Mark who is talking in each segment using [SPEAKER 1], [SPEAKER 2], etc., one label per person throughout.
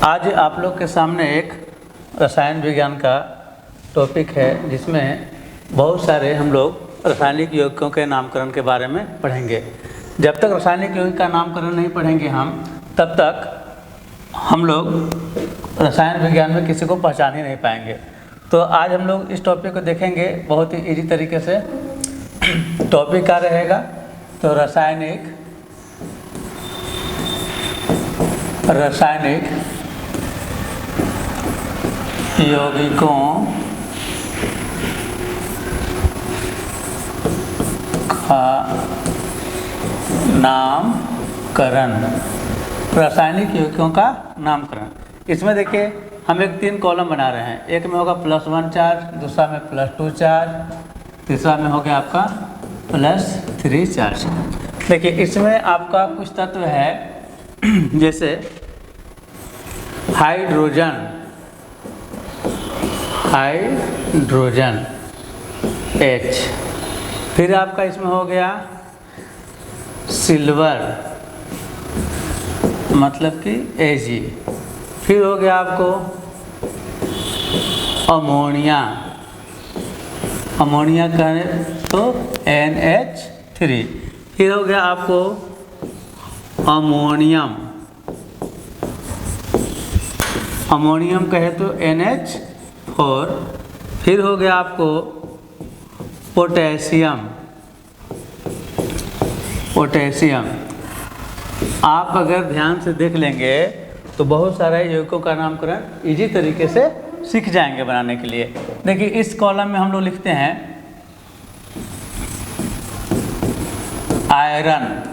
[SPEAKER 1] आज आप लोग के सामने एक रसायन विज्ञान का टॉपिक है जिसमें बहुत सारे हम लोग रासायनिक यौगिकों के नामकरण के बारे में पढ़ेंगे। जब तक रासायनिक यौगिक का नामकरण नहीं पढ़ेंगे हम तब तक हम लोग रसायन विज्ञान में किसी को पहचान ही नहीं पाएंगे। तो आज हम लोग इस टॉपिक को देखेंगे बहुत ही इजी तरीके से। टॉपिक क्या रहेगा? तो रासायनिक यौगिकों का नामकरण। रासायनिक यौगिकों का नामकरण। इसमें देखिए हम एक 3 कॉलम बना रहे हैं। एक में होगा +1 चार्ज, दूसरा में +2 चार्ज, तीसरा में हो गया आपका +3 चार्ज। देखिए इसमें आपका कुछ तत्व है जैसे हाइड्रोजन H, फिर आपका इसमें हो गया सिल्वर मतलब कि Ag, फिर हो गया आपको अमोनिया कहें तो NH3, फिर हो गया आपको अमोनियम कहे तो NH4, फिर हो गया आपको पोटेशियम। आप अगर ध्यान से देख लेंगे तो बहुत सारे यौगिकों का नामकरण इजी तरीके से सीख जाएंगे बनाने के लिए। देखिए इस कॉलम में हम लोग लिखते हैं iron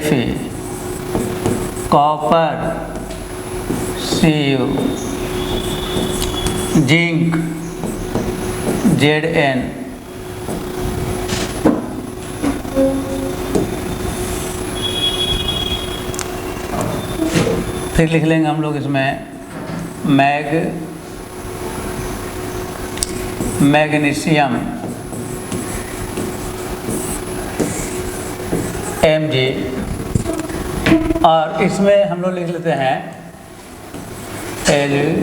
[SPEAKER 1] Fe, copper Cu, zinc Zn, फिर लिख लेंगे हम लोग इसमें मैग्नीशियम Mg, और इसमें हम लोग लिख लेते हैं एल्यूमीनियम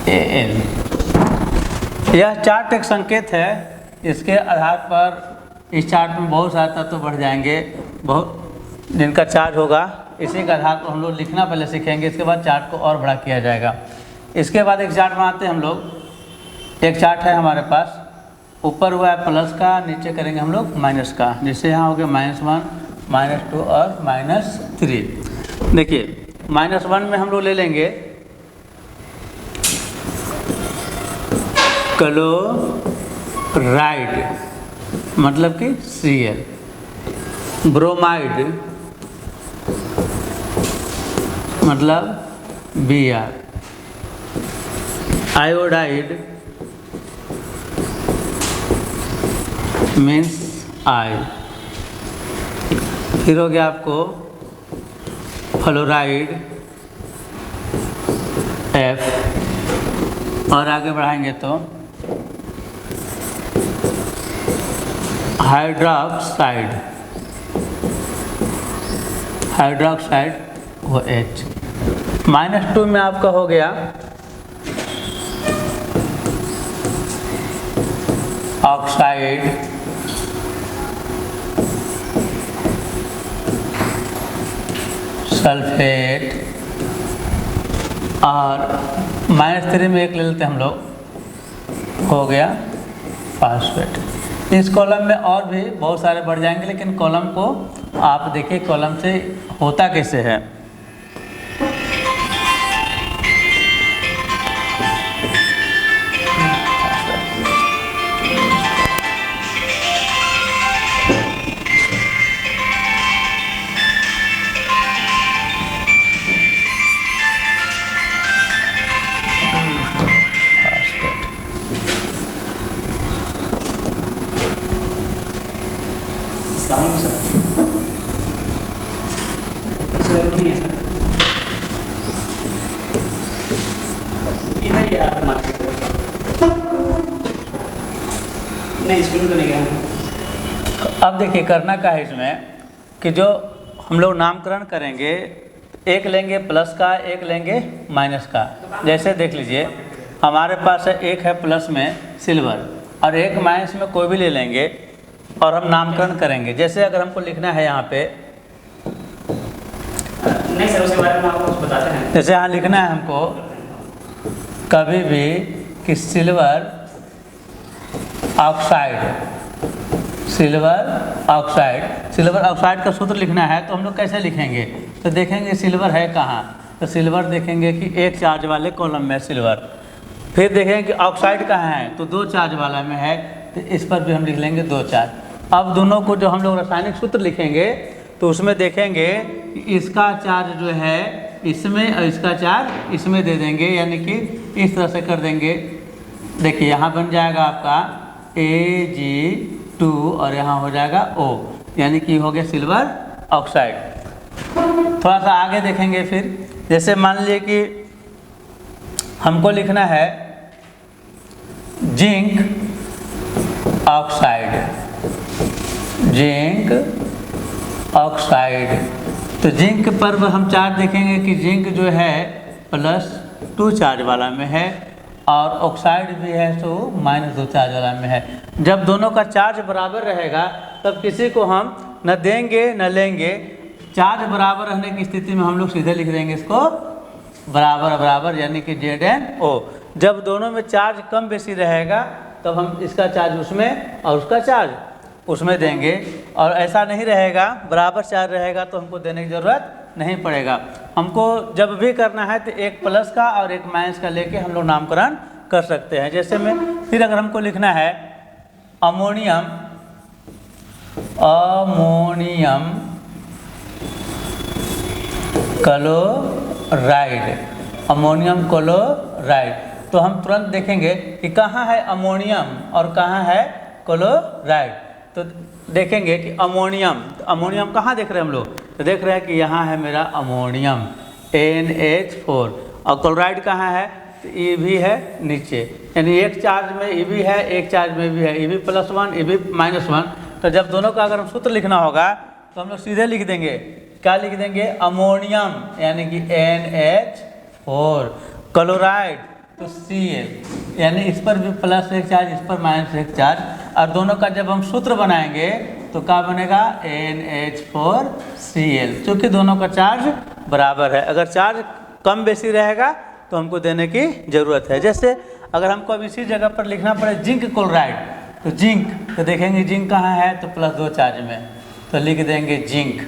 [SPEAKER 1] Al। यह चार्ट एक संकेत है। इसके आधार पर इस चार्ट में बहुत सारे तत्व बढ़ जाएंगे, बहुत जिनका चार्ज होगा। इसी के आधार पर हम लोग लिखना पहले सीखेंगे, इसके बाद चार्ट को और बड़ा किया जाएगा। इसके बाद एक चार्ट बनाते हैं हम लोग। एक चार्ट है हमारे पास, ऊपर हुआ है प्लस का, नीचे करेंगे हम लोग माइनस का, जिससे यहाँ हो गया -1, -2 और -3। देखिए -1 में हम लोग ले लेंगे क्लोराइड मतलब कि Cl, ब्रोमाइड मतलब Br, आयोडाइड मीन्स I, फिर हो गया आपको फ्लोराइड F, और आगे बढ़ाएंगे तो हाइड्रोक्साइड वो H। -2 में आपका हो गया ऑक्साइड सल्फेट, और -3 में एक ले लेते हम लोग, हो गया फास्फेट। इस कॉलम में और भी बहुत सारे बढ़ जाएंगे, लेकिन कॉलम को आप देखिए कॉलम से होता कैसे है।
[SPEAKER 2] नहीं स्कूल तो नहीं गया।
[SPEAKER 1] अब देखिए करना क्या है इसमें कि जो हम लोग नामकरण करेंगे, एक लेंगे प्लस का, एक लेंगे माइनस का। जैसे देख लीजिए हमारे पास है, एक है प्लस में सिल्वर और एक माइनस में, कोई भी ले लेंगे और हम नामकरण करेंगे। जैसे अगर हमको लिखना है यहाँ पे,
[SPEAKER 2] नहीं सर उसके बारे में आपको कुछ बताते हैं।
[SPEAKER 1] जैसे यहाँ लिखना है हमको कभी भी कि silver oxide, silver oxide, silver oxide का सूत्र लिखना है तो हम लोग कैसे लिखेंगे? तो देखेंगे सिल्वर है कहाँ, तो सिल्वर देखेंगे कि एक चार्ज वाले कॉलम में सिल्वर। फिर देखेंगे कि ऑक्साइड कहाँ है, तो 2 चार्ज वाला में है, तो इस पर भी हम लिख लेंगे 2 चार्ज। अब दोनों को जो हम लोग रासायनिक सूत्र लिखेंगे तो उसमें देखेंगे कि इसका चार्ज जो है इसमें और इसका चार्ज इसमें दे देंगे, यानी कि इस तरह से कर देंगे। देखिए यहाँ बन जाएगा आपका Ag2 और यहाँ हो जाएगा O, यानी कि हो गया सिल्वर ऑक्साइड। थोड़ा सा आगे देखेंगे फिर, जैसे मान लीजिए कि हमको लिखना है जिंक ऑक्साइड, जिंक ऑक्साइड। तो जिंक पर हम चार्ज देखेंगे कि जिंक जो है +2 चार्ज वाला में है और ऑक्साइड भी है तो -2 चार्ज वाला में है। जब दोनों का चार्ज बराबर रहेगा तब किसी को हम न देंगे न लेंगे। चार्ज बराबर रहने की स्थिति में हम लोग सीधे लिख देंगे इसको बराबर बराबर, यानी कि ZnO। जब दोनों में चार्ज कम बेसी रहेगा तब हम इसका चार्ज उसमें और उसका चार्ज उसमें देंगे, और ऐसा नहीं रहेगा बराबर चार्ज रहेगा तो हमको देने की ज़रूरत नहीं पड़ेगा। हमको जब भी करना है तो एक प्लस का और एक माइनस का लेके हम लोग नामकरण कर सकते हैं। जैसे में फिर अगर हमको लिखना है ammonium, ammonium chloride, ammonium chloride, तो हम तुरंत देखेंगे कि कहाँ है अमोनियम और कहाँ है क्लोराइड। तो देखेंगे कि अमोनियम, तो अमोनियम कहाँ देख रहे हैं हम लोग, तो देख रहे हैं कि यहाँ है मेरा अमोनियम NH4, और क्लोराइड कहाँ है, तो ये भी है नीचे, यानी एक चार्ज में ये भी है, एक चार्ज में भी है, ये भी +1 ये भी -1। तो जब दोनों का अगर हम सूत्र लिखना होगा तो हम लोग सीधे लिख देंगे, क्या लिख देंगे, अमोनियम यानी कि NH4, क्लोराइड तो Cl, यानी इस पर भी +1 चार्ज इस पर -1 चार्ज, और दोनों का जब हम सूत्र बनाएंगे तो क्या बनेगा NH4Cl, क्योंकि दोनों का चार्ज बराबर है। अगर चार्ज कम बेसी रहेगा तो हमको देने की ज़रूरत है। जैसे अगर हमको अब इसी जगह पर लिखना पड़े जिंक क्लोराइड, तो जिंक, तो देखेंगे जिंक कहाँ है, तो +2 चार्ज में, तो लिख देंगे जिंक।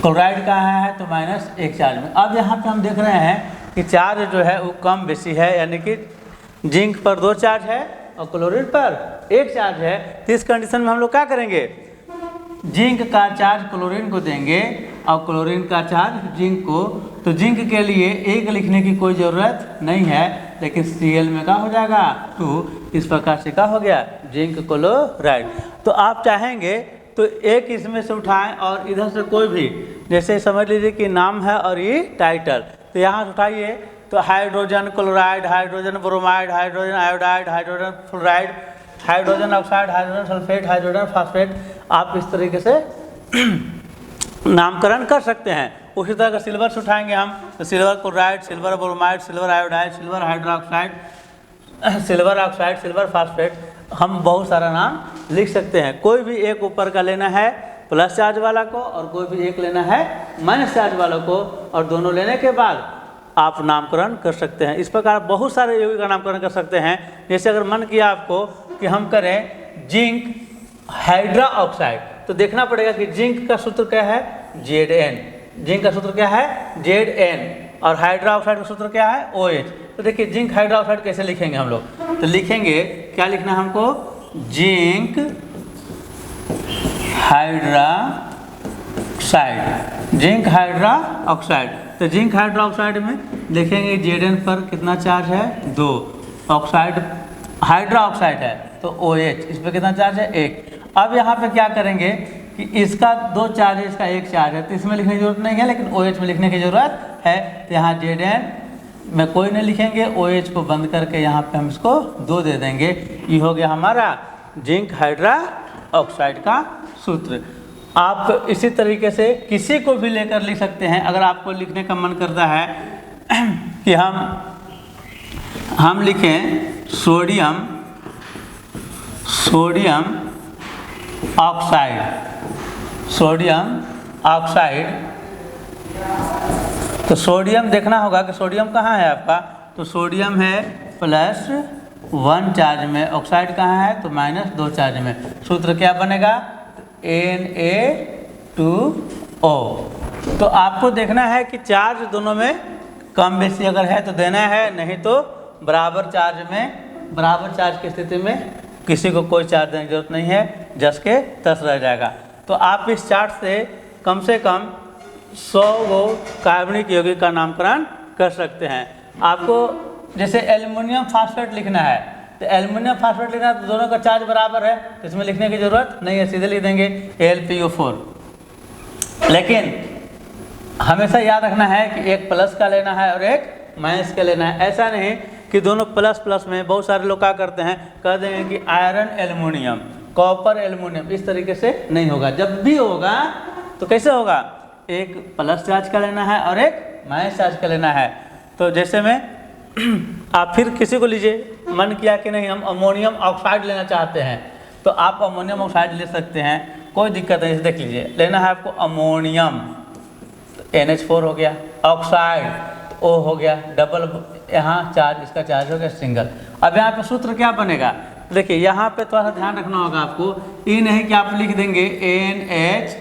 [SPEAKER 1] क्लोराइड कहाँ है, तो -1 चार्ज में। अब यहाँ पे हम देख रहे हैं कि चार्ज जो है वो कम बेसी है, यानी कि जिंक पर 2 चार्ज है और क्लोरीन पर 1 चार्ज है। तो इस कंडीशन में हम लोग क्या करेंगे, जिंक का चार्ज क्लोरीन को देंगे और क्लोरीन का चार्ज जिंक को। तो जिंक के लिए 1 लिखने की कोई ज़रूरत नहीं है, लेकिन Cl में क्या हो जाएगा 2, इस प्रकार से क्या हो गया जिंक क्लोराइड। तो आप चाहेंगे तो एक इसमें से उठाएं और इधर से कोई भी, जैसे समझ लीजिए कि नाम है और ये टाइटल, तो यहाँ से उठाइए तो hydrogen chloride, hydrogen bromide, hydrogen iodide, hydrogen fluoride, hydrogen oxide, hydrogen sulphate, hydrogen phosphate, आप इस तरीके से नामकरण कर सकते हैं। उसी तरह का सिल्वर से उठाएंगे हम तो silver chloride, silver bromide, silver iodide, silver hydroxide, silver oxide, silver phosphate, हम बहुत सारा नाम लिख सकते हैं। कोई भी एक ऊपर का लेना है प्लस चार्ज वाला को और कोई भी एक लेना है माइनस चार्ज वालों को, और दोनों लेने के बाद आप नामकरण कर सकते हैं। इस प्रकार बहुत सारे यौगिक का नामकरण कर सकते हैं। जैसे अगर मन किया आपको कि हम करें जिंक हाइड्रा ऑक्साइड, तो देखना पड़ेगा कि जिंक का सूत्र क्या है Zn, जिंक का सूत्र क्या है Zn, और हाइड्रा ऑक्साइड का सूत्र क्या है OH। तो देखिए जिंक हाइड्रा ऑक्साइड कैसे लिखेंगे हम लोग, तो लिखेंगे क्या लिखना है हमको, zinc hydra oxide, zinc hydra oxide. तो जिंक हाइड्रा ऑक्साइड में देखेंगे Zn पर कितना चार्ज है 2, ऑक्साइड हाइड्रा ऑक्साइड है तो OH, इस पर कितना चार्ज है 1। अब यहाँ पे क्या करेंगे कि इसका 2 चार्ज है, इसका 1 चार्ज है, तो इसमें लिखने की जरूरत नहीं है, लेकिन OH में लिखने की ज़रूरत है। तो यहाँ Zn में कोई नहीं लिखेंगे, OH को बंद करके यहाँ पे हम इसको 2 दे देंगे। ये हो गया हमारा जिंक हाइड्रा ऑक्साइड का सूत्र। आप इसी तरीके से किसी को भी लेकर लिख सकते हैं। अगर आपको लिखने का मन करता है कि हम लिखें सोडियम ऑक्साइड, तो सोडियम देखना होगा कि सोडियम कहाँ है आपका, तो सोडियम है +1 चार्ज में, ऑक्साइड कहाँ है तो -2 चार्ज में। सूत्र क्या बनेगा Na2O। तो आपको देखना है कि चार्ज दोनों में कम बेसी अगर है तो देना है, नहीं तो बराबर चार्ज की स्थिति में किसी को कोई चार्ज देने की जरूरत नहीं है, जस के तस रह जाएगा। तो आप इस चार्ट से कम 100 गो कार्बनिक यौगिक का नामकरण कर सकते हैं। आपको जैसे एल्युमिनियम फास्फेट लिखना है, तो एल्युमिनियम फास्फेट लिखना है तो दोनों का चार्ज बराबर है, तो इसमें लिखने की जरूरत नहीं है, सीधे लिख देंगे AlPO4। लेकिन हमेशा याद रखना है कि एक प्लस का लेना है और एक माइनस का लेना है। ऐसा नहीं कि दोनों प्लस में, बहुत सारे लोग क्या करते हैं, कह देंगे कि आयरन एल्युमिनियम, कॉपर एल्युमिनियम, इस तरीके से नहीं होगा। जब भी होगा तो कैसे होगा, एक प्लस चार्ज का लेना है और एक माइनस चार्ज का लेना है। तो जैसे में आप फिर किसी को लीजिए, मन किया कि नहीं हम अमोनियम ऑक्साइड लेना चाहते हैं, तो आप अमोनियम ऑक्साइड ले सकते हैं, कोई दिक्कत नहीं। देख लीजिए, लेना है आपको अमोनियम, तो NH4 हो गया, ऑक्साइड तो O हो गया, डबल यहाँ चार्ज, इसका चार्ज हो गया सिंगल। अब यहाँ पे सूत्र क्या बनेगा, देखिए यहाँ पे थोड़ा सा ध्यान रखना होगा आपको, ये नहीं कि आप लिख देंगे NH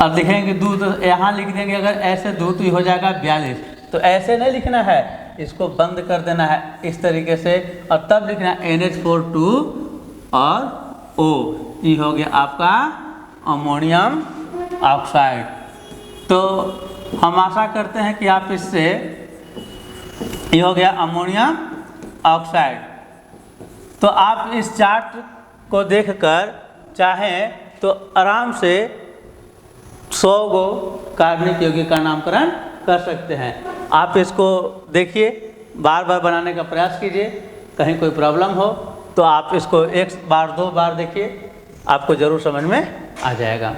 [SPEAKER 1] और लिखेंगे दूध, तो यहाँ लिख देंगे अगर ऐसे दूध तो हो जाएगा 42, तो ऐसे नहीं लिखना है, इसको बंद कर देना है इस तरीके से, और तब लिखना है NH4 और O। ये हो गया आपका अमोनियम ऑक्साइड। तो हम आशा करते हैं कि आप इससे, ये हो गया अमोनियम ऑक्साइड। तो आप इस चार्ट को देखकर चाहें तो आराम से 100 गो कार्बनिक यौगिक का नामकरण कर सकते हैं। आप इसको देखिए, बार बार बनाने का प्रयास कीजिए, कहीं कोई प्रॉब्लम हो तो आप इसको 1 बार 2 बार देखिए, आपको ज़रूर समझ में आ जाएगा।